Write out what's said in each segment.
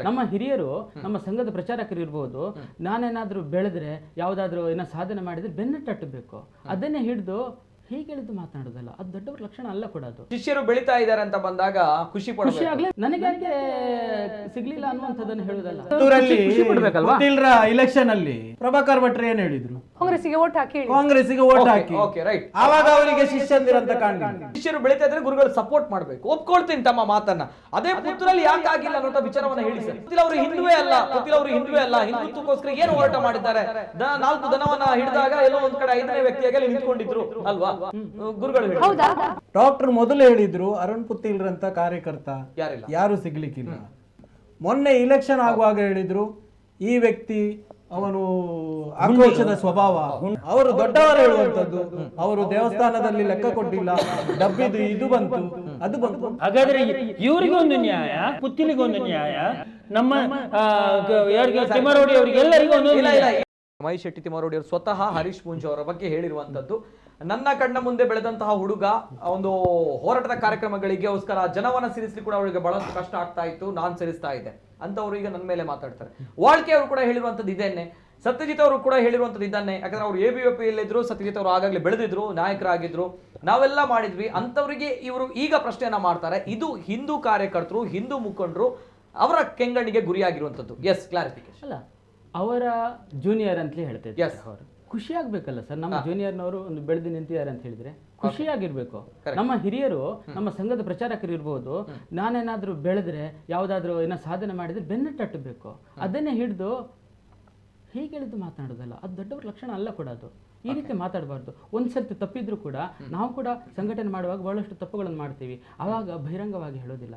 ನಮ್ಮ ಹಿರಿಯರು ನಮ್ಮ ಸಂಘದ ಪ್ರಚಾರಕರು ಇರ್ಬೋದು, ನಾನೇನಾದ್ರೂ ಬೆಳೆದ್ರೆ ಯಾವ್ದಾದ್ರು ಏನೋ ಸಾಧನೆ ಮಾಡಿದ್ರೆ ಬೆನ್ನಟ್ಟಬೇಕು, ಅದನ್ನೇ ಹಿಡಿದು ಹೀಗೆ ಹೇಳಿದ್ದು ಮಾತನಾಡೋದಲ್ಲ, ಅದು ದೊಡ್ಡವರ ಲಕ್ಷಣ ಅಲ್ಲ ಕೂಡ. ಅದು ಶಿಷ್ಯರು ಬೆಳೀತಾ ಇದ್ದಾರೆ ಅಂತ ಬಂದಾಗ ಖುಷಿ ಆಗ್ಲೇ ನನಗೆ ಯಾಕೆ ಸಿಗ್ಲಿಲ್ಲ ಅನ್ನುವಂಥದ್ದನ್ನು ಹೇಳುದಲ್ಲ. ಇಲೆಕ್ಷನ್ ಅಲ್ಲಿ ಪ್ರಭಾಕರ್ ಭಟ್ರು ಏನ್ ಹೇಳಿದ್ರು? ಕಾಂಗ್ರೆಸ್ಸಿಗೆ ಓಟ್ ಹಾಕಿ ಆವಾಗ ಅವರಿಗೆ ಶಿಷ್ಯಂದಿರಂತ ಕಾಣಲಿಲ್ಲ. ಶಿಷ್ಯರು ಬೆಳೀತಾ ಇದ್ರೆ ಗುರುಗಳು ಸಪೋರ್ಟ್ ಮಾಡ್ಬೇಕು. ಒಪ್ಕೊಳ್ತೀನಿ ತಮ್ಮ ಮಾತನ್ನ. ಅದೇ ಪುತ್ತೂರಲ್ಲಿ ಯಾಕೆ ಆಗಿಲ್ಲ ಅನ್ನೋ ವಿಚಾರವನ್ನ ಹೇಳಿ ಸರ್. ಪುತ್ತಿಲ್ ಅವರು ಹಿಂದುವೇ ಅಲ್ಲ, ಹಿಂದುತ್ವಕ್ಕೋಸ್ಕರ ಏನು ಹೋರಾಟ ಮಾಡಿದ್ದಾರೆ? 4 ದನವನ್ನ ಹಿಡಿದಾಗ ಎಲ್ಲೋ ಒಂದ್ ಕಡೆ 5ನೇ ವ್ಯಕ್ತಿಯಾಗಿ ಅಲ್ಲಿ ನಿಂತ್ಕೊಂಡಿದ್ರು ಅಲ್ವಾ ಗುರುಗಳು? ಡಾಕ್ಟರ್ ಮೊದಲು ಹೇಳಿದ್ರು ಅರುಣ್ ಪುತ್ತಿಲ್ರಂತ ಕಾರ್ಯಕರ್ತ ಯಾರು ಸಿಗ್ಲಿಕ್ಕಿಲ್ಲ. ಮೊನ್ನೆ ಇಲೆಕ್ಷನ್ ಆಗುವಾಗ ಹೇಳಿದ್ರು ಈ ವ್ಯಕ್ತಿ ಅವನು ಆಕ್ರೋಶದ ಸ್ವಭಾವ, ಅವರು ದೊಡ್ಡವರು ಹೇಳುವಂತದ್ದು, ಅವರು ದೇವಸ್ಥಾನದಲ್ಲಿ ಲೆಕ್ಕ ಕೊಟ್ಟಿಲ್ಲ, ಡಬ್ಬಿದು ಇದು ಬಂತು ಅದು ಬಂತು. ಹಾಗಾದ್ರೆ ಇವರಿಗೊಂದು ನ್ಯಾಯ, ಪುತ್ತಿಲಿಗೊಂದು ನ್ಯಾಯ, ನಮ್ಮ ತಿಮ್ಮರೋಡಿ ಅವರಿಗೆ ಎಲ್ಲರಿಗೂ ಒಂದು ನ್ಯಾಯ. ಮಹೇಶ್ ಶೆಟ್ಟಿ ತಿಮ್ಮರೋಡಿ ಅವರು ಸ್ವತಃ ಹರೀಶ್ ಪೂಂಜ್ ಅವರ ಬಗ್ಗೆ ಹೇಳಿರುವಂತದ್ದು, ನನ್ನ ಕಣ್ಣ ಮುಂದೆ ಬೆಳೆದಂತಹ ಹುಡುಗ ಒಂದು ಹೋರಾಟದ ಕಾರ್ಯಕ್ರಮಗಳಿಗೋಸ್ಕರ ಜನವನ್ನ ಸೇರಿಸಲಿಕ್ಕೆ ಕೂಡ ಅವರಿಗೆ ಬಹಳಷ್ಟು ಕಷ್ಟ ಆಗ್ತಾ ಇತ್ತು, ನಾನ್ ಸೇರಿಸ್ತಾ ಇದ್ದೆ ಅಂತವ್ರು ಈಗ ನನ್ನ ಮೇಲೆ ಮಾತಾಡ್ತಾರೆ. ವಾಳ್ಕೆ ಅವರು ಕೂಡ ಹೇಳಿರುವಂತದ್ದು ಇದನ್ನೇ, ಸತ್ಯಜಿತ್ ಅವರು ಕೂಡ ಹೇಳಿರುವಂತದ್ದು ಇದನ್ನೇ. ಯಾಕಂದ್ರೆ ಅವರು ABVP ಇದ್ರು, ಸತ್ಯಜಿತ್ ಅವರು ಆಗಾಗಲೇ ಬೆಳೆದಿದ್ರು, ನಾಯಕರಾಗಿದ್ರು, ನಾವೆಲ್ಲ ಮಾಡಿದ್ವಿ. ಅಂತವರಿಗೆ ಇವರು ಈಗ ಪ್ರಶ್ನೆಯನ್ನ ಮಾಡ್ತಾರೆ. ಇದು ಹಿಂದೂ ಕಾರ್ಯಕರ್ತರು, ಹಿಂದೂ ಮುಖಂಡರು ಅವರ ಕೆಂಗಣ್ಣಿಗೆ ಗುರಿಯಾಗಿರುವಂತದ್ದು. ಎಸ್, ಕ್ಲಾರಿಫಿಕೇಶನ್ ಅಲ್ಲ, ಅವರ ಜೂನಿಯರ್ ಅಂತಲೇ ಹೇಳ್ತಿದ್ರು. ಎಸ್, ಅವರು ಖುಷಿ ಆಗ್ಬೇಕಲ್ಲ ಸರ್, ನಮ್ಮ ಜೂನಿಯರ್ನವರು ಒಂದು ಬೆಳೆದು ನಿಂತಿದ್ದಾರೆ ಅಂತ ಹೇಳಿದ್ರೆ ಖುಷಿಯಾಗಿರ್ಬೇಕು. ನಮ್ಮ ಹಿರಿಯರು ನಮ್ಮ ಸಂಘದ ಪ್ರಚಾರಕರು ಇರ್ಬೋದು, ನಾನೇನಾದ್ರೂ ಬೆಳೆದ್ರೆ ಯಾವ್ದಾದ್ರು ಏನೋ ಸಾಧನೆ ಮಾಡಿದ್ರೆ ಬೆನ್ನಟ್ಟಬೇಕು, ಅದನ್ನೇ ಹಿಡಿದು ಹೀಗೆ ಹೇಳಿದ್ದು ಮಾತನಾಡೋದಲ್ಲ, ಅದು ದೊಡ್ಡವರ ಲಕ್ಷಣ ಅಲ್ಲ ಕೂಡ. ಅದು ಈ ರೀತಿ ಮಾತಾಡಬಾರ್ದು. ಒಂದ್ಸರ್ತಿ ತಪ್ಪಿದ್ರು ಕೂಡ ನಾವು ಕೂಡ ಸಂಘಟನೆ ಮಾಡುವಾಗ ಬಹಳಷ್ಟು ತಪ್ಪುಗಳನ್ನು ಮಾಡ್ತೀವಿ, ಅವಾಗ ಬಹಿರಂಗವಾಗಿ ಹೇಳೋದಿಲ್ಲ.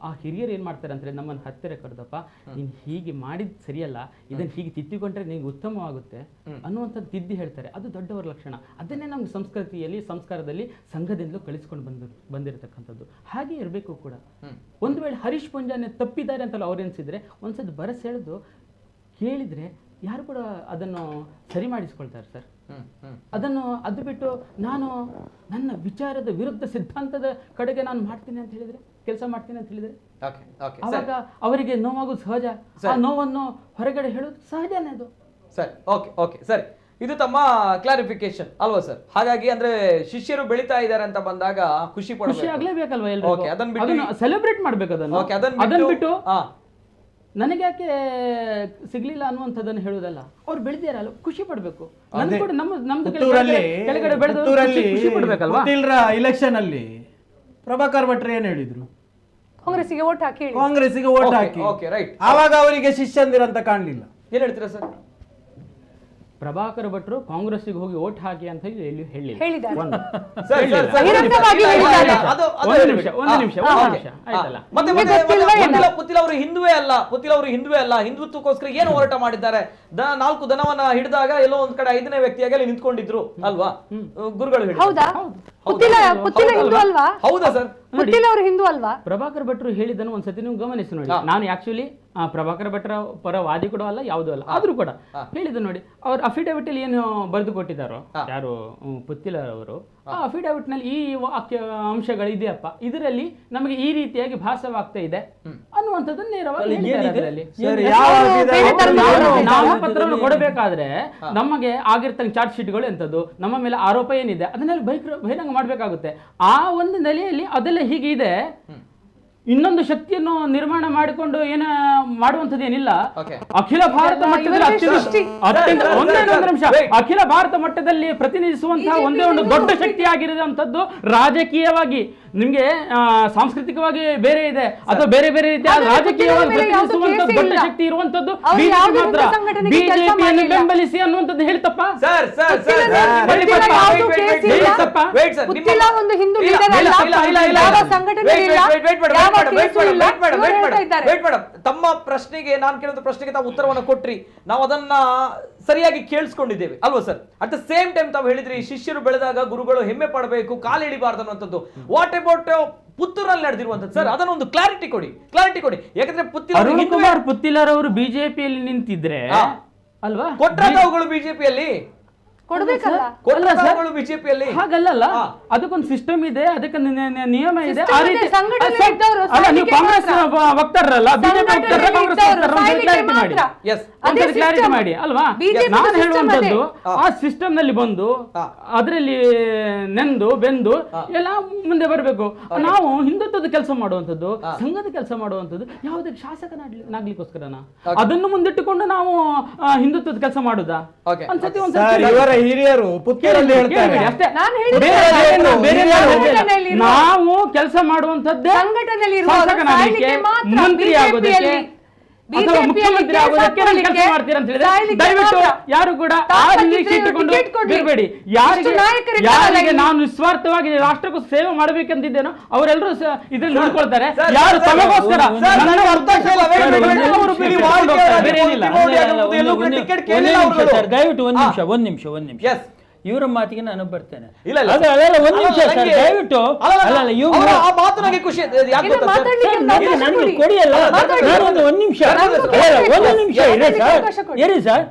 ಆ ಹಿರಿಯರು ಏನ್ ಮಾಡ್ತಾರೆ ಅಂದ್ರೆ ನಮ್ಮನ್ನು ಹತ್ತಿರ ಕರೆದಪ್ಪ, ನೀನ್ ಹೀಗೆ ಮಾಡಿದ್ ಸರಿಯಲ್ಲ, ಇದನ್ನ ಹೀಗೆ ತಿದ್ದಿಕೊಂಡ್ರೆ ನಿಂಗೆ ಉತ್ತಮವಾಗುತ್ತೆ ಅನ್ನುವಂಥದ್ದು ತಿದ್ದಿ ಹೇಳ್ತಾರೆ. ಅದು ದೊಡ್ಡವರ ಲಕ್ಷಣ. ಅದನ್ನೇ ನಮ್ಗೆ ಸಂಸ್ಕೃತಿಯಲ್ಲಿ, ಸಂಸ್ಕಾರದಲ್ಲಿ ಸಂಘದಿಂದಲೂ ಕಲಿಸ್ಕೊಂಡು ಬಂದಿರತಕ್ಕಂಥದ್ದು. ಹಾಗೆ ಇರಬೇಕು ಕೂಡ. ಒಂದು ವೇಳೆ ಹರೀಶ್ ಪೂಂಜಾನೆ ತಪ್ಪಿದ್ದಾರೆ ಅಂತಲ್ಲ ಅವ್ರು ಎನ್ಸಿದ್ರೆ ಒಂದ್ಸತಿ ಬರಸ್ ಹೇಳೋದು ಕೇಳಿದ್ರೆ ಯಾರು ಕೂಡ ಅದನ್ನು ಸರಿ ಮಾಡಿಸ್ಕೊಳ್ತಾರೆ ಸರ್. ಅದು ಬಿಟ್ಟು ನಾನು ನನ್ನ ವಿಚಾರದ ವಿರುದ್ಧ ಸಿದ್ಧಾಂತದ ಕಡೆಗೆ ನಾನು ಮಾಡ್ತೀನಿ ಅಂತ ಹೇಳಿದ್ರೆ, ಕೆಲಸ ಮಾಡ್ತೀನಿ ಅಂತ ಹೇಳಿದ್ರೆ ಅವಾಗ ಅವರಿಗೆ ನೋವಾಗೋದು ಸಹಜ. ಆ ನೋವನ್ನು ಹೊರಗಡೆ ಹೇಳೋದು ಸಹಜನೇ ಅದು. ಸರಿ, ಓಕೆ ಸರಿ, ಇದು ತಮ್ಮ ಕ್ಲಾರಿಫಿಕೇಶನ್ ಅಲ್ವಾ ಸರ್? ಹಾಗಾಗಿ ಅಂದ್ರೆ ಶಿಷ್ಯರು ಬೆಳೀತಾ ಇದ್ದಾರೆ ಅಂತ ಬಂದಾಗ ಖುಷಿ ಆಗ್ಲೇಬೇಕಲ್ವಾ ಎಲ್ಲರೂ? ಅದನ್ನು ಸೆಲೆಬ್ರೇಟ್ ಮಾಡ್ಬೇಕು. ಅದನ್ನು ಬಿಟ್ಟು ನನಗೆ ಯಾಕೆ ಸಿಗ್ಲಿಲ್ಲ ಅನ್ನುವಂಥದ್ದನ್ನು ಹೇಳುವುದಲ್ಲ. ಅವ್ರು ಬೆಳೆದಿರಲ್ಲ, ಖುಷಿ ಪಡ್ಬೇಕು. ಕೆಳಗಡೆ ಬೆಳೆದ ಇಲೆಕ್ಷನ್ ಅಲ್ಲಿ ಪ್ರಭಾಕರ್ ಭಟ್ರು ಏನ್ ಹೇಳಿದ್ರು? ಕಾಂಗ್ರೆಸ್ಸಿಗೆ ಓಟ್ ಹಾಕಿ ಆವಾಗ ಅವರಿಗೆ ಶಿಷ್ಯಂದಿರಂತ ಕಾಣಲಿಲ್ಲ. ಏನ್ ಹೇಳ್ತೀರಾ ಸರ್? ಪ್ರಭಾಕರ್ ಭಟ್ರು ಕಾಂಗ್ರೆಸ್ಸಿಗೆ ಹೋಗಿ ಓಟ್ ಹಾಕಿ ಅಂತ ಹೇಳಿ ಪುತ್ತಿಲ್ ಅವರು ಹಿಂದುವೇ ಅಲ್ಲ, ಹಿಂದುತ್ವಕ್ಕೋಸ್ಕರ ಏನು ಹೋರಾಟ ಮಾಡಿದ್ದಾರೆ? 4 ದನವನ್ನ ಹಿಡಿದಾಗ ಎಲ್ಲೋ ಒಂದ್ ಕಡೆ 5ನೇ ವ್ಯಕ್ತಿಯಾಗಿ ಅಲ್ಲಿ ನಿಂತ್ಕೊಂಡಿದ್ರು ಅಲ್ವಾ ಗುರುಗಳು? ಹೌದಾ ಸರ್? ಹಿಂದೂ ಅಲ್ವಾ? ಪ್ರಭಾಕರ್ ಭಟ್ರು ಹೇಳಿದ್ದನ್ನು ಒಂದ್ಸತಿ ನೀವು ಗಮನಿಸಿ ನೋಡಿ. ನಾನು ಆಕ್ಚುಲಿ ಪ್ರಭಾಕರ್ ಭಟ್ರ ಪರ ವಾದಿ ಕೂಡ ಅಲ್ಲ, ಯಾವುದೂ ಅಲ್ಲ, ಆದ್ರೂ ಕೂಡ ಹೇಳಿದ್ದು ನೋಡಿ. ಅವ್ರ ಅಫಿಡವಿಟ್ ಅಲ್ಲಿ ಏನು ಬರೆದು ಕೊಟ್ಟಿದ್ದಾರೋ ಯಾರು ಪುತ್ತಿಲ ಅವರು, ಆ ಅಫಿಡವಿಟ್ ನಲ್ಲಿ ಈ ಅಂಶಗಳು ಇದೆಯಪ್ಪ, ಇದರಲ್ಲಿ ನಮಗೆ ಈ ರೀತಿಯಾಗಿ ಭಾಸವಾಗ್ತಾ ಇದೆ ಅನ್ನುವಂಥದ್ದನ್ನು ನೇರವಾಗಿ ನಾಮಪತ್ರವನ್ನು ಕೊಡಬೇಕಾದ್ರೆ ನಮಗೆ ಆಗಿರ್ತಕ್ಕ ಚಾರ್ಜ್ ಶೀಟ್ಗಳು ಎಂತದ್ದು, ನಮ್ಮ ಮೇಲೆ ಆರೋಪ ಏನಿದೆ ಅದನ್ನೆಲ್ಲ ಬಹಿರಂಗ ಮಾಡ್ಬೇಕಾಗುತ್ತೆ. ಆ ಒಂದು ನೆಲೆಯಲ್ಲಿ ಅದೆಲ್ಲ ಹೀಗೆ ಇದೆ. ಇನ್ನೊಂದು ಶಕ್ತಿಯನ್ನು ನಿರ್ಮಾಣ ಮಾಡಿಕೊಂಡು ಏನ ಮಾಡುವಂಥದ್ದು ಏನಿಲ್ಲ. ಅಖಿಲ ಭಾರತ ಮಟ್ಟದಲ್ಲಿ ಅಖಿಲ ಭಾರತ ಮಟ್ಟದಲ್ಲಿ ಪ್ರತಿನಿಧಿಸುವಂತಹ ಒಂದೇ ಒಂದು ದೊಡ್ಡ ಶಕ್ತಿ ಆಗಿರುವಂತದ್ದು ರಾಜಕೀಯವಾಗಿ. ನಿಮ್ಗೆ ಸಾಂಸ್ಕೃತಿಕವಾಗಿ ಬೇರೆ ಇದೆ ಅಥವಾ ಬೇರೆ ಬೇರೆ ರೀತಿಯ ರಾಜಕೀಯವಾಗಿ ಪ್ರತಿನಿಧಿಸುವಂತ ದೊಡ್ಡ ಶಕ್ತಿ ಇರುವಂತದ್ದು ಬಿಜೆಪಿ ಮಾತ್ರ. ಬಿಜೆಪಿಯನ್ನು ಬೆಂಬಲಿಸಿ ಅನ್ನುವಂಥದ್ದು ಹೇಳ್ತಪ್ಪ. ತಮ್ಮ ಪ್ರಶ್ನೆಗೆ ನಾನು ಕೇಳಿದ ಪ್ರಶ್ನೆಗೆ ತಾವು ಉತ್ತರವನ್ನು ಕೊಟ್ರಿ, ನಾವು ಅದನ್ನ ಸರಿಯಾಗಿ ಕೇಳಿಸ್ಕೊಂಡಿದ್ದೇವೆ ಅಲ್ವಾ sir? At the same time ತಾವು ಹೇಳಿದ್ರಿ ಶಿಷ್ಯರು ಬೆಳೆದಾಗ ಗುರುಗಳು ಹೆಮ್ಮೆ ಪಡಬೇಕು, ಕಾಲು ಎಳಿಬಾರ್ದು ಅನ್ನುವಂಥದ್ದು. ವಾಟ್ ಅಬೌಟ್ ಪುತ್ತೂರಲ್ಲಿ ನಡೆದಿರುವಂತದ್ದು ಸರ್? ಅದನ್ನೊಂದು ಕ್ಲಾರಿಟಿ ಕೊಡಿ. ಯಾಕಂದ್ರೆ ಪುತ್ತಿಲರ್ ಅವರು ಬಿಜೆಪಿಯಲ್ಲಿ ನಿಂತಿದ್ರೆ ಅಲ್ವಾ ಕೊಟ್ಟರುಗಳು ಬಿಜೆಪಿಯಲ್ಲಿ ಕೊಡ್ಬೇಕಲ್ಲ. ಕೊಟ್ಟರು ಬಿಜೆಪಿಯಲ್ಲಿ ಹಾಗಲ್ಲ, ಅದಕ್ಕೊಂದು ಸಿಸ್ಟಮ್ ಇದೆ, ಅದಕ್ಕೆ ನಿಯಮ ಇದೆ. ಆ System ರೀತಿ ಇದೆ, ಸಂಘಟನೆ ಇದ್ದವರು ಅಲ್ಲ, ನೀವು ಸಾಯ್ಲಿಕ್ಕೆ ಕಾಂಗ್ರೆಸ್ ಮಾತ್ರ. ವಕ್ತಾರರಲ್ಲ, ಬಿಜೆಪಿ ವಕ್ತಾರರ, ಕಾಂಗ್ರೆಸ್ ವಕ್ತಾರರ, ಸಾಯ್ಲಿಕ್ಕೆ ಕ್ಲಾರಿಟಿ ಮಾಡಿ. ಮಾತ್ರ. Yes. ಅದೇ ಕ್ಲಾರಿಟಿ system. ಮಾಡಿ ಅಲ್ವಾ? BJP ನಾನು system ಹೇಳುವಂತದ್ದು ಅದೇ. ಆ ಸಿಸ್ಟಮ್ ನಲ್ಲಿ ಬಂದು ಅದರಲ್ಲಿ ನೆಂದು ಬೆಂದು ಎಲ್ಲ ಮುಂದೆ ಬರಬೇಕು. ನಾವು ಹಿಂದುತ್ವದ ಕೆಲಸ ಮಾಡುವಂಥದ್ದು, ಸಂಘದ ಕೆಲಸ ಮಾಡುವಂಥದ್ದು ಯಾವುದೇ ಶಾಸಕನಾಗ್ಲಿಕ್ಕೋಸ್ಕರನ ಅದನ್ನು ಮುಂದಿಟ್ಟುಕೊಂಡು ನಾವು ಹಿಂದುತ್ವದ ಕೆಲಸ ಮಾಡುದಾ? ಒಂದ್ಸತಿ ಇವರ ಹಿರಿಯರು ಪುತ್ತೂರಲ್ಲಿ ಹೇಳ್ತಾರೆ ಅಷ್ಟೇ. ನಾನು ಹೇಳಿದ್ದು ಬೇರೆ ಸಂಘಟನೆಯಲ್ಲಿ ಇರುವ- ನಾವು ಕೆಲಸ ಮಾಡುವಂತದ್ದೇ ಸಂಘಟನೆಯಲ್ಲಿ ಇರುವ ಶಾಸಕನಾಗಲಿಕ್ಕೆ, ಸಾಯ್ಲಿಕ್ಕೆ ಮಾತ್ರ. ಮಂತ್ರಿ ಆಗೋದಕ್ಕೆ ಅಥವಾ ಮುಖ್ಯಮಂತ್ರಿ ಆಗೋದಕ್ಕೆ ನೀವು ಕೆಲಸ ಮಾಡ್ತೀರಾ ಅಂತ ಹೇಳಿದ್ರೆ ದಯವಿಟ್ಟು ಯಾರು ಕೂಡ ಆ ನಿರೀಕ್ಷೆ ಇಟ್ಟುಕೊಂಡು ಬಿಡಬೇಡಿ. ಯಾರಿಗೆ ನಾನು ನಿಸ್ವಾರ್ಥವಾಗಿ ರಾಷ್ಟ್ರಕ್ಕೂ ಸೇವೆ ಮಾಡಬೇಕಂತಿದ್ದೇನೋ ಅವರೆಲ್ಲರೂ ಇದ್ರಲ್ಲಿ ನೋಡ್ಕೊಳ್ತಾರೆ. ಯಾರು ತಮಗೋಸ್ಕರ ದಯವಿಟ್ಟು ಒಂದ್ ನಿಮಿಷ ಇವರ ಮಾತಿಗೆ ನಾನು ಬರ್ತೇನೆ. ಇಲ್ಲ, ಇಲ್ಲ. ಒಂದ್ ನಿಮಿಷ ಸರ್, ದಯವಿಟ್ಟು ಆ ಮಾತು ನನಗೆ ಖುಷಿ ಯಾಕೆ ಗೊತ್ತಾ ಸರ್? ನನಗೆ ಕೊಡಿಯಲ್ಲ. ಒಂದ್ ನಿಮಿಷ ಇರಿ ಸರ್.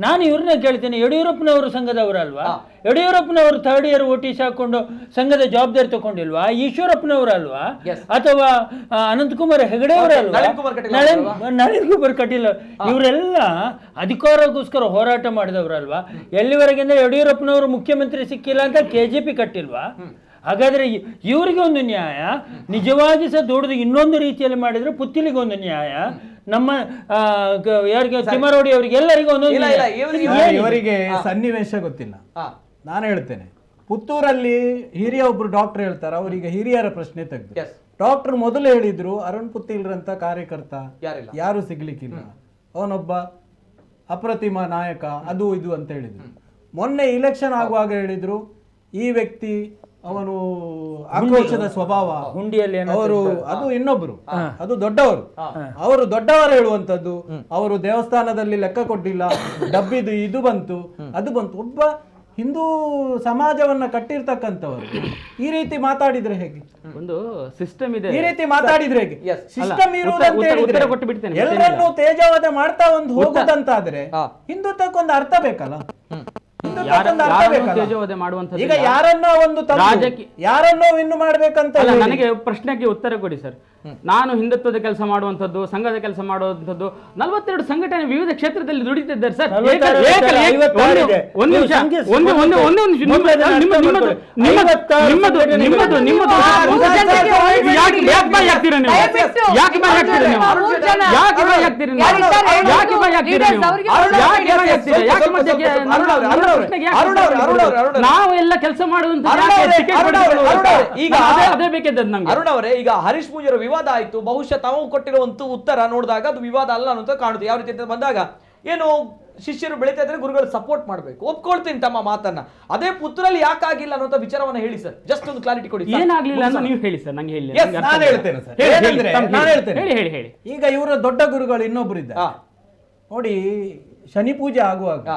ನಾನು ಇವ್ರನ್ನ ಕೇಳ್ತೇನೆ, ಯಡಿಯೂರಪ್ಪನವರು ಸಂಘದವರಲ್ವಾ? ಯಡಿಯೂರಪ್ಪನವರು 3rd year OTC ಹಾಕೊಂಡು ಸಂಘದ ಜವಾಬ್ದಾರಿ ತಗೊಂಡಿಲ್ವಾ? ಈಶ್ವರಪ್ಪನವರಲ್ವಾ? ಅಥವಾ ಅನಂತಕುಮಾರ್ ಹೆಗಡೆ ಅವರಲ್ವಾ? ನಳಿನ್ ಕುಮಾರ್ ಕಟೀಲ್ ಇವರೆಲ್ಲ ಅಧಿಕಾರಕ್ಕೋಸ್ಕರ ಹೋರಾಟ ಮಾಡಿದವರಲ್ವಾ? ಎಲ್ಲಿವರೆಗೆ ಅಂದ್ರೆ ಯಡಿಯೂರಪ್ಪನವರು ಮುಖ್ಯಮಂತ್ರಿ ಸಿಕ್ಕಿಲ್ಲ ಅಂತ KJP ಕಟ್ಟಿಲ್ವಾ? ಹಾಗಾದ್ರೆ ಇವರಿಗೆ ಒಂದು ನ್ಯಾಯ, ನಿಜವಾಗಿ ಸಹ ದೊಡ್ಡದು ಇನ್ನೊಂದು ರೀತಿಯಲ್ಲಿ ಮಾಡಿದ್ರೆ ಪುತ್ತಿಲಿಗೆ ಒಂದು ನ್ಯಾಯ, ನಮ್ಮ ಯಾರಿಗೆ ತಿಮ್ಮರೋಡಿ ಅವರಿಗೆ ಎಲ್ಲರಿಗೂ ಒಂದೊಂದು. ಇವರಿಗೆ ಸನ್ನಿವೇಶ ಗೊತ್ತಿಲ್ಲ. ನಾನು ಹೇಳ್ತೇನೆ, ಪುತ್ತೂರಲ್ಲಿ ಹಿರಿಯ ಒಬ್ರು ಡಾಕ್ಟರ್ ಹೇಳ್ತಾರೆ, ಅವರಿಗೆ ಹಿರಿಯರ ಪ್ರಶ್ನೆ ತೆಗೆದು ಡಾಕ್ಟರ್ ಮೊದಲು ಹೇಳಿದ್ರು ಅರುಣ್ ಪುತ್ತಿಲ್ರಂತ ಕಾರ್ಯಕರ್ತ ಯಾರು ಸಿಗ್ಲಿಕ್ಕಿಲ್ಲ, ಅವನೊಬ್ಬ ಅಪ್ರತಿಮ ನಾಯಕ, ಅದು ಇದು ಅಂತ ಹೇಳಿದ್ರು. ಮೊನ್ನೆ ಇಲೆಕ್ಷನ್ ಆಗುವಾಗ ಹೇಳಿದ್ರು ಈ ವ್ಯಕ್ತಿ ಅವನು ಆಕ್ರೋಶದ ಸ್ವಭಾವ, ಹುಂಡಿಯಲ್ಲಿ ಅವರು ಅದು ಇನ್ನೊಬ್ರು, ಅದು ದೊಡ್ಡವರು, ಅವರು ದೊಡ್ಡವರು ಹೇಳುವಂತದ್ದು, ಅವರು ದೇವಸ್ಥಾನದಲ್ಲಿ ಲೆಕ್ಕ ಕೊಟ್ಟಿಲ್ಲ, ಡಬ್ಬಿದು ಇದು ಬಂತು ಅದು ಬಂತು. ಒಬ್ಬ ಹಿಂದೂ ಸಮಾಜವನ್ನ ಕಟ್ಟಿರ್ತಕ್ಕಂಥವರು ಈ ರೀತಿ ಮಾತಾಡಿದ್ರೆ ಹೇಗೆ? ಒಂದು ಸಿಸ್ಟಮ್ ಇದೆ, ಈ ರೀತಿ ಮಾತಾಡಿದ್ರೆ ಹೇಗೆ? ಸಿಸ್ಟಮ್ ಉತ್ತರ ಕೊಟ್ಟು ಬಿಡ್ತೇನೆ. ಎಲ್ಲರನ್ನೂ ತೇಜವಾದ ಮಾಡ್ತಾ ಒಂದು ಹೋಗುದಂತಾದ್ರೆ ಹಿಂದುತ್ವಕ್ಕೊಂದು ಅರ್ಥ ಬೇಕಲ್ಲ. ಈಗ ಯಾರನ್ನೋ ಒಂದು ಯಾರನ್ನೋ ಇನ್ನು ಮಾಡ್ಬೇಕಂತ ನನಗೆ ಪ್ರಶ್ನೆಗೆ ಉತ್ತರ ಕೊಡಿ ಸರ್. ನಾನು ಹಿಂದುತ್ವದ ಕೆಲಸ ಮಾಡುವಂತದ್ದು, ಸಂಘದ ಕೆಲಸ ಮಾಡುವಂತದ್ದು, 42 ಸಂಘಟನೆ ವಿವಿಧ ಕ್ಷೇತ್ರದಲ್ಲಿ ದುಡಿತಿದ್ದಾರೆ ಸರ್. ನಾವು ಎಲ್ಲ ಕೆಲಸ ಮಾಡುವಂತ ಅದೇ ಬೇಕಿದ್ದದ್ದು ನಮ್ಗೆ. ಅರುಣ್ ಅವರೇ, ಈಗ ಹರೀಶ್ ಪೂಂಜಾರ ವಿವಾದ ಆಯ್ತು, ಬಹುಶಃ ತಾವು ಕೊಟ್ಟಿರುವಂತ ಉತ್ತರ ನೋಡಿದಾಗ ಅದು ವಿವಾದ ಅಲ್ಲ ಅನ್ನೋದು ಕಾಣುತ್ತೆ. ಯಾವ ರೀತಿ ಅಂತ ಬಂದಾಗ ಏನು ಶಿಷ್ಯರು ಬೆಳೀತಾ ಇದ್ರೆ ಗುರುಗಳು ಸಪೋರ್ಟ್ ಮಾಡಬೇಕು, ಒಪ್ಕೊಳ್ತೀನಿ ತಮ್ಮ ಮಾತನ್ನ. ಅದೇ ಪುತ್ತೂರಲ್ಲಿ ಯಾಕಾಗಿಲ್ಲ ಅನ್ನೋ ವಿಚಾರವನ್ನ ಹೇಳಿ ಸರ್, ಜಸ್ಟ್ ಒಂದು ಕ್ಲಾರಿಟಿ ಕೊಡಿ. ಏನಾಗ್ಲಿಲ್ಲ ಅಂತ ನೀವು ಹೇಳಿ ಸರ್, ನಂಗೆ ಹೇಳಿ. ನಾನು ಹೇಳ್ತೇನೆ ಸರ್, ನಾನು ಹೇಳ್ತೇನೆ. ಹೇಳಿ. ಈಗ ಇವರ ದೊಡ್ಡ ಗುರುಗಳು ಇನ್ನೊಬ್ರು ಇದ್ದಾರೆ ನೋಡಿ. ಶನಿ ಪೂಜೆ ಆಗುವಾಗ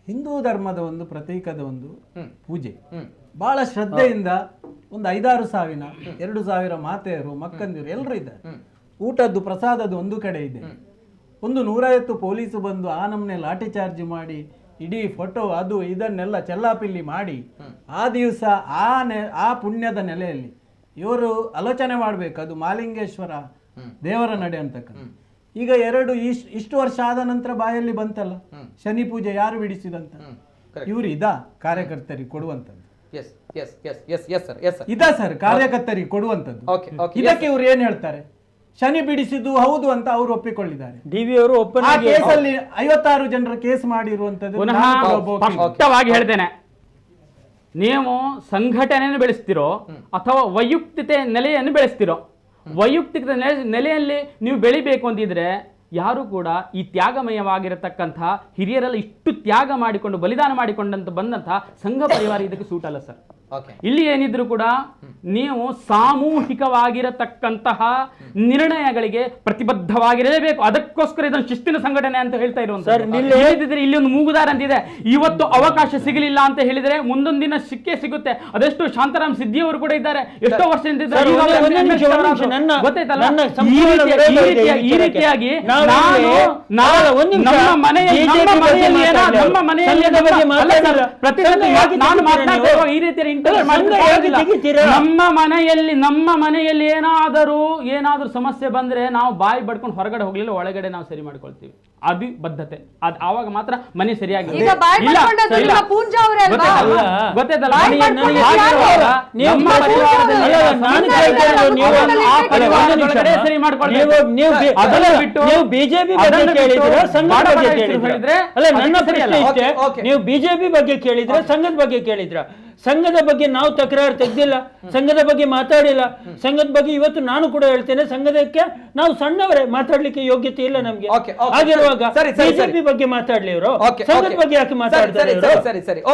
ಹಿಂದೂ ಧರ್ಮದ ಒಂದು ಪ್ರತೀಕದ ಒಂದು ಪೂಜೆ ಬಹಳ ಶ್ರದ್ಧೆಯಿಂದ ಒಂದು 5-6 ಸಾವಿರ 2,000 ಮಾತೆಯರು ಮಕ್ಕಂದಿರು ಎಲ್ಲರೂ ಇದ್ದಾರೆ. ಊಟದ್ದು ಪ್ರಸಾದದ್ದು ಒಂದು ಕಡೆ ಇದೆ. ಒಂದು 150 ಪೊಲೀಸು ಬಂದು ಆ ನಮ್ಮನೆ ಲಾಠಿ ಚಾರ್ಜ್ ಮಾಡಿ ಇಡೀ ಫೋಟೋ ಅದು ಇದನ್ನೆಲ್ಲ ಚೆಲ್ಲಾಪಿಲ್ಲಿ ಮಾಡಿ ಆ ದಿವಸ ಆ ಪುಣ್ಯದ ನೆಲೆಯಲ್ಲಿ ಇವರು ಆಲೋಚನೆ ಮಾಡ್ಬೇಕು, ಅದು ಮಾಲಿಂಗೇಶ್ವರ ದೇವರ ನಡೆ ಅಂತಕ್ಕಂಥ. ಈಗ ಇಷ್ಟು ವರ್ಷ ಆದ ನಂತರ ಬಾಯಲ್ಲಿ ಬಂತಲ್ಲ ಶನಿ ಪೂಜೆ ಯಾರು ಬಿಡಿಸಿದಂತ? ಇವರು ಇದಾ ಕಾರ್ಯಕರ್ತರಿಗೆ ಕೊಡುವಂತದ್ದು? ಇದಾ ಸರ್ ಕಾರ್ಯಕರ್ತರಿಗೆ ಕೊಡುವಂತದ್ದು? ಇದಕ್ಕೆ ಇವ್ರು ಏನ್ ಹೇಳ್ತಾರೆ? ಶನಿ ಬಿಡಿಸಿದ್ದು ಹೌದು ಅಂತ ಅವರು ಒಪ್ಪಿಕೊಳ್ಳಿದ್ದಾರೆ. ಡಿವಿ ಅವರು ಆ ಕೇಸಲ್ಲಿ 56 ಜನರ ಕೇಸ್ ಮಾಡಿರುವಂತದ್ದು. ಸ್ಪಷ್ಟವಾಗಿ ಹೇಳ್ತೇನೆ, ನೀವು ಸಂಘಟನೆಯನ್ನು ಬೆಳೆಸ್ತಿರೋ ಅಥವಾ ವೈಯಕ್ತಿಕ ನೆಲೆಯನ್ನು ಬೆಳೆಸ್ತಿರೋ, ವೈಯಕ್ತಿಕ ನೆಲೆಯಲ್ಲಿ ನೀವು ಬೆಳಿಬೇಕು ಅಂತಿದ್ರೆ ಯಾರು ಕೂಡ ಈ ತ್ಯಾಗಮಯವಾಗಿರತಕ್ಕಂತಹ ಹಿರಿಯರೆಲ್ಲ ಇಷ್ಟು ತ್ಯಾಗ ಮಾಡಿಕೊಂಡು ಬಲಿದಾನ ಮಾಡಿಕೊಂಡಂತ ಬಂದಂತಹ ಸಂಘ ಪರಿವಾರ ಇದಕ್ಕೆ ಸೂಟ್ ಅಲ್ಲ ಸರ್. ಇಲ್ಲಿ ಏನಿದ್ರು ಕೂಡ ನೀವು ಸಾಮೂಹಿಕವಾಗಿರತಕ್ಕಂತಹ ನಿರ್ಣಯಗಳಿಗೆ ಪ್ರತಿಬದ್ಧವಾಗಿರಲೇಬೇಕು. ಅದಕ್ಕೋಸ್ಕರ ಇದನ್ನು ಶಿಸ್ತಿನ ಸಂಘಟನೆ ಅಂತ ಹೇಳ್ತಾ ಇರುವಂತದ್ದು. ಇಲ್ಲಿ ಒಂದು ಮೂಗುದಾರ ಅಂತಿದೆ. ಇವತ್ತು ಅವಕಾಶ ಸಿಗಲಿಲ್ಲ ಅಂತ ಹೇಳಿದ್ರೆ ಮುಂದೊಂದು ದಿನ ಸಿಗುತ್ತೆ. ಅದೆಷ್ಟು ಶಾಂತಾರಾಮ್ ಸಿದ್ದಿ ಅವರು ಕೂಡ ಇದ್ದಾರೆ, ಎಷ್ಟೋ ವರ್ಷದಿಂದ ಇದ್ದಾರೆ. ಈ ರೀತಿಯಾಗಿ ನಮ್ಮ ಮನೆಯಲ್ಲಿ ನಮ್ಮ ಮನೆಯಲ್ಲಿ ಏನಾದರೂ ಸಮಸ್ಯೆ ಬಂದ್ರೆ ನಾವು ಬಾಯಿ ಬಡ್ಕೊಂಡು ಹೊರಗಡೆ ಹೋಗ್ಲಿಲ್ಲ, ಒಳಗಡೆ ನಾವು ಸರಿ ಮಾಡ್ಕೊಳ್ತೀವಿ. ಅದು ಬದ್ಧತೆ. ಅದ್ ಆವಾಗ ಮಾತ್ರ ಮನೆ ಸರಿಯಾಗಿ ಸರಿ ಮಾಡ್ಕೊಳ್ತೀವಿ. ನೀವು ಬಿಜೆಪಿ ಬಗ್ಗೆ ಕೇಳಿದ್ರೆ ಸಂಘದ ಬಗ್ಗೆ ಕೇಳಿದ್ರೆ ಅಲ್ಲ, ನನ್ನ ಪ್ರಶ್ನೆ ಇಷ್ಟೇ, ನೀವು ಬಿಜೆಪಿ ಬಗ್ಗೆ ಕೇಳಿದ್ರೆ ಸಂಘದ ಬಗ್ಗೆ ಕೇಳಿದ್ರ? ಸಂಘದ ಬಗ್ಗೆ ನಾವು ತಕರಾರು ತೆಗ್ದಿಲ್ಲ, ಸಂಘದ ಬಗ್ಗೆ ಮಾತಾಡಿಲ್ಲ. ಸಂಘದ ಬಗ್ಗೆ ಇವತ್ತು ನಾನು ಕೂಡ ಹೇಳ್ತೇನೆ, ಸಂಘದಕ್ಕೆ ನಾವು ಸಣ್ಣವರೇ, ಮಾತಾಡ್ಲಿಕ್ಕೆ ಯೋಗ್ಯತೆ ಇಲ್ಲ ನಮ್ಗೆ. ಆಗಿರುವಾಗ ಬಿಜೆಪಿ ಬಗ್ಗೆ ಮಾತಾಡ್ಲಿ ಇವರು, ಸಂಘದ ಬಗ್ಗೆ ಯಾಕೆ ಮಾತಾಡ್ತಾರೆ?